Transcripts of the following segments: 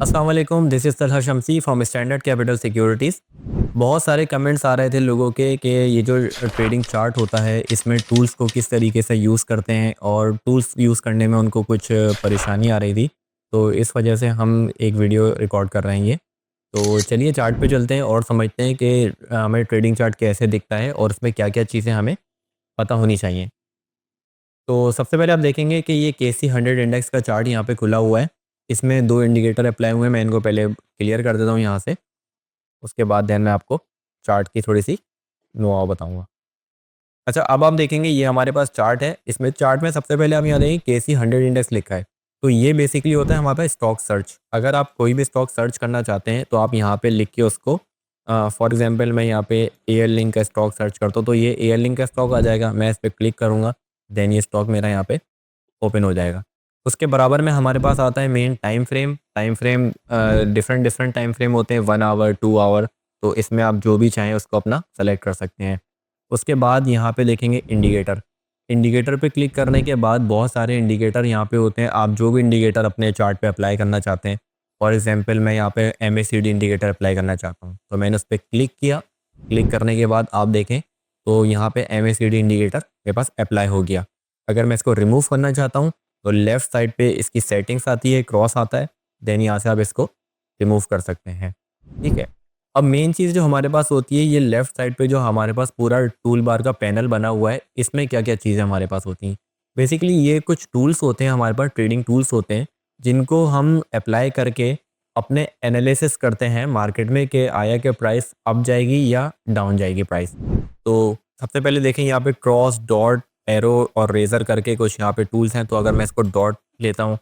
अस्सलाम वालेकुम, this is Talha Shamsi from standard capital securities. बहुत सारे कमेंट्स आ रहे थे लोगों के कि ये जो ट्रेडिंग चार्ट होता है इसमें टूल्स को किस तरीके से यूज़ करते हैं और टूल्स यूज़ करने में उनको कुछ परेशानी आ रही थी। तो इस वजह से हम एक वीडियो रिकॉर्ड कर रहे हैं ये। तो चलिए चार्ट पे चलते हैं और समझते हैं कि हमें ट्रेडिंग चार्ट कैसे दिखता है और उसमें क्या-क्या चीज़ें हमें पता होनी चाहिए। तो सबसे पहले आप देखेंगे कि ये केसी 100 इंडेक्स का चार्ट यहाँ पे खुला हुआ है। इसमें 2 इंडिकेटर अप्लाई हुए हैं, मैं इनको पहले क्लियर कर देता हूँ यहाँ से। उसके बाद देन मैं आपको चार्ट की थोड़ी-सी नो-हाउ बताऊँगा। अच्छा, अब आप देखेंगे ये हमारे पास चार्ट है। इसमें चार्ट में सबसे पहले आप यहाँ देखेंगे केसी 100 इंडेक्स लिखा है। तो ये बेसिकली होता है हमारे पास स्टॉक सर्च। अगर आप कोई भी स्टॉक सर्च करना चाहते हैं तो आप यहाँ पे लिख के उसको फॉर एग्ज़ाम्पल मैं यहाँ पे एयर लिंक का स्टॉक सर्च करता हूँ तो ये एयर लिंक का स्टॉक आ जाएगा। मैं इस पे क्लिक करूँगा, देन ये स्टॉक मेरा यहाँ पे ओपन हो जाएगा। उसके बराबर में हमारे पास आता है main time frame different different time frame होते हैं 1 आवर, 2 आवर, तो इसमें आप जो भी चाहें उसको अपना सेलेक्ट कर सकते हैं। उसके बाद यहाँ पे देखेंगे इंडिकेटर। इंडिकेटर पे क्लिक करने के बाद बहुत सारे इंडिकेटर यहाँ पे होते हैं, आप जो भी इंडिकेटर अपने चार्ट पे अप्लाई करना चाहते हैं। फॉर एग्ज़ाम्पल मैं यहाँ पे एमएसीडी इंडिकेटर अप्लाई करना चाहता हूँ, तो मैंने उस पे क्लिक किया। क्लिक करने के बाद आप देखें तो यहाँ पे एमएसीडी इंडिकेटर मेरे पास अप्लाई हो गया। अगर मैं इसको रिमूव करना चाहता हूँ तो लेफ़्ट साइड पे इसकी सेटिंग्स आती है, क्रॉस आता है, देन यहाँ से आप इसको रिमूव कर सकते हैं। ठीक है? अब मेन चीज़ जो हमारे पास होती है, ये लेफ़्ट साइड पे जो हमारे पास पूरा टूल बार का पैनल बना हुआ है, इसमें क्या-क्या चीज़ें हमारे पास होती हैं। बेसिकली ये कुछ टूल्स होते हैं हमारे पास, ट्रेडिंग टूल्स होते हैं, जिनको हम अप्लाई करके अपने एनालिसिस करते हैं मार्केट में कि आया कि प्राइस अप जाएगी या डाउन जाएगी प्राइस। तो सबसे पहले देखें यहाँ पे क्रॉस, डॉट, एरो और रेज़र करके कुछ यहाँ पे टूल्स हैं, तो अगर मैं इसको डॉट लेता हूँ,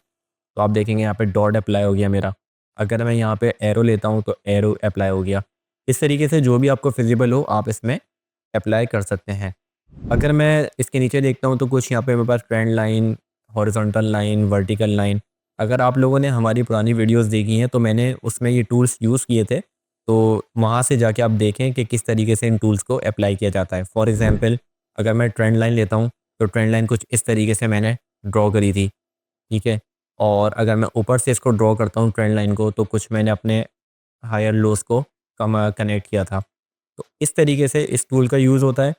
तो आप देखेंगे यहाँ पे डॉट अप्लाई हो गया मेरा। अगर मैं यहाँ पे एरो लेता हूँ, तो एरो अप्लाई हो गया। इस तरीके से जो भी आपको फिज़िबल हो, आप इसमें अप्लाई कर सकते हैं। अगर मैं इसके नीचे देखता हूँ, तो कुछ यहाँ पे मेरे पास trend line, horizontal line, vertical line. अगर आप लोगों ने हमारी पुरानी वीडियोज़ देखी हैं, तो मैंने उसमें ये टूल्स यूज़ किए थे। तो वहाँ से जाके आप देखें कि किस तरीके से इन टूल्स को अप्लाई किया जाता है। फॉर एग्ज़ाम्पल अगर मैं ट्रेंड लाइन लेता हूँ, तो ट्रेंड लाइन कुछ इस तरीके से मैंने ड्रॉ करी थी, ठीक है? और अगर मैं ऊपर से इसको ड्रॉ करता हूँ ट्रेंड लाइन को, तो कुछ मैंने अपने हायर लोज़ को कनेक्ट किया था। तो इस तरीके से इस टूल का यूज़ होता है।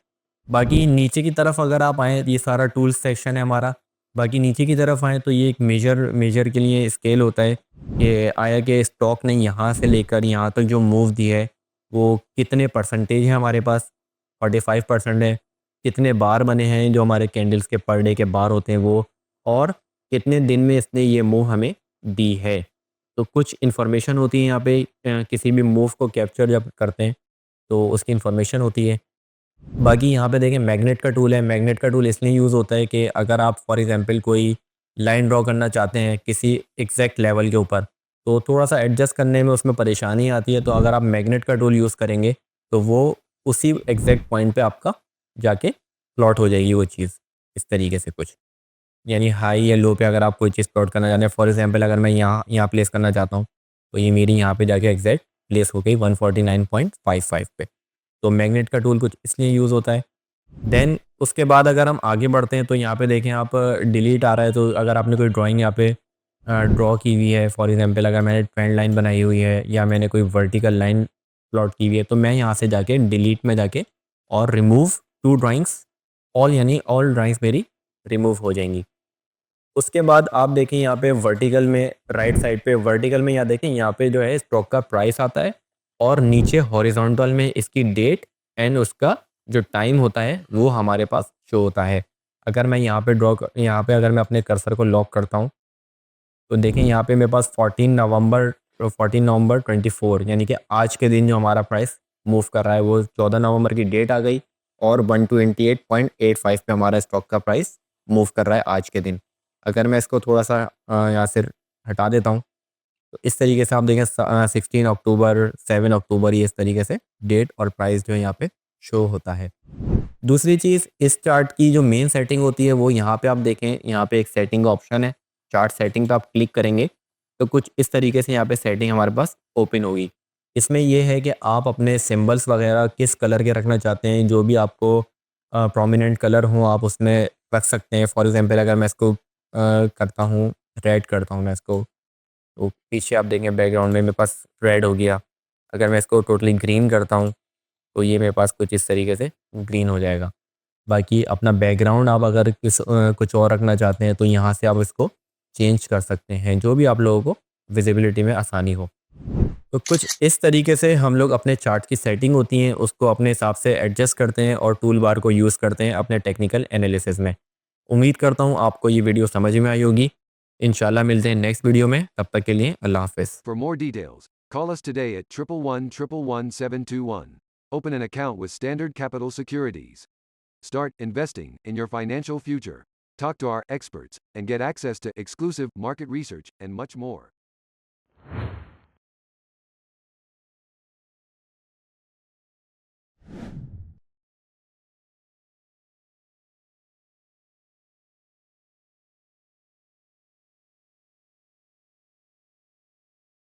बाकी नीचे की तरफ अगर आप आएँ, ये सारा टूल्स सेक्शन है हमारा। बाकी नीचे की तरफ आएँ, तो ये एक मेजर मेजर के लिए स्केल होता है कि आया कि स्टॉक ने यहाँ से लेकर यहाँ तक जो मूव दी है, वो कितने परसेंटेज है हमारे पास, 45% है। कितने बार बने हैं जो हमारे कैंडल्स के पर डे के बार होते हैं वो, और कितने दिन में इसने ये मूव हमें दी है। तो कुछ इन्फॉर्मेशन होती है यहाँ पे, किसी भी मूव को कैप्चर जब करते हैं, तो उसकी इन्फॉर्मेशन होती है। बाकी यहाँ पे देखें मैग्नेट का टूल है। मैग्नेट का टूल इसलिए यूज़ होता है कि अगर आप फॉर एग्ज़ाम्पल कोई लाइन ड्रॉ करना चाहते हैं किसी एग्जैक्ट लेवल के ऊपर, तो थोड़ा-सा एडजस्ट करने में उसमें परेशानी आती है। तो अगर आप मैग्नेट का टूल यूज़ करेंगे, तो वो उसी एग्जैक्ट पॉइंट पे आपका जाके प्लॉट हो जाएगी वो चीज़, इस तरीके से कुछ। यानी हाई या लो पे अगर आप कोई चीज़ प्लॉट करना चाहते हैं, फॉर एग्ज़ाम्पल अगर मैं यहाँ यहाँ प्लेस करना चाहता हूँ, तो ये मेरी यहाँ पे जाके एग्जैक्ट प्लेस हो गई 149.55 पे। तो मैग्नेट का टूल कुछ इसलिए यूज़ होता है। देन उसके बाद अगर हम आगे बढ़ते हैं, तो यहाँ पे देखें आप डिलीट आ रहा है, तो अगर आपने कोई ड्राइंग यहाँ पे ड्रॉ की हुई है, फॉर एग्ज़ाम्पल अगर मैंने ट्रेंड लाइन बनाई हुई है या मैंने कोई वर्टिकल लाइन प्लॉट की हुई है, तो मैं यहाँ से जाके डिलीट में जाके और रिमूव टू ड्राइंग्स ऑल, यानी ऑल ड्राइंग्स मेरी रिमूव हो जाएंगी। उसके बाद आप देखें यहाँ पे वर्टिकल में, राइट साइड पे वर्टिकल में यहाँ देखें, यहाँ पे जो है स्टॉक का प्राइस आता है और नीचे हॉरिजॉन्टल में इसकी डेट एंड उसका जो टाइम होता है वो हमारे पास शो होता है। अगर मैं यहाँ पे यहाँ पे अगर मैं अपने कर्सर को लॉक करता हूँ, तो देखें यहाँ पे मेरे पास 14 नवंबर 24, यानी कि आज के दिन जो हमारा प्राइस मूव कर रहा है, वो 14 नवंबर की डेट आ गई और 128.85 पे हमारा स्टॉक का प्राइस मूव कर रहा है आज के दिन। अगर मैं इसको थोड़ा-सा यहाँ से हटा देता हूँ, तो इस तरीके से आप देखें 16 अक्टूबर, 7 अक्टूबर, ये इस तरीके से डेट और प्राइस जो है यहाँ पे शो होता है। दूसरी चीज़, इस चार्ट की जो मेन सेटिंग होती है वो यहाँ पे आप देखें, यहाँ पे एक सेटिंग का ऑप्शन है। चार्ट सेटिंग पे आप क्लिक करेंगे, तो कुछ इस तरीके से यहाँ पे सेटिंग हमारे पास ओपन होगी। इसमें ये है कि आप अपने सिंबल्स वगैरह किस कलर के रखना चाहते हैं, जो भी आपको प्रोमिनेंट कलर हो आप उसमें रख सकते हैं। फॉर एग्ज़ाम्पल अगर मैं इसको करता हूँ, रेड करता हूँ मैं इसको, तो पीछे आप देखें बैकग्राउंड में मेरे पास रेड हो गया। अगर मैं इसको टोटली ग्रीन करता हूँ तो ये मेरे पास कुछ इस तरीके से ग्रीन हो जाएगा। बाकी अपना बैकग्राउंड आप अगर कुछ और रखना चाहते हैं तो यहाँ से आप इसको चेंज कर सकते हैं, जो भी आप लोगों को विजिबिलिटी में आसानी हो। तो कुछ इस तरीके से हम लोग अपने चार्ट की सेटिंग होती हैं उसको अपने हिसाब से एडजस्ट करते हैं और टूल बार को यूज़ करते हैं अपने टेक्निकल एनालिसिस में। उम्मीद करता हूँ आपको ये वीडियो समझ में आई होगी। इंशाल्लाह मिलते हैं नेक्स्ट वीडियो में, तब तक के लिए अल्लाह हाफ़िज़। For more details, call us today at 111 Open an account with Standard Capital Securities. Start investing in your financial future. Talk to our experts and get access to exclusive market research and much more.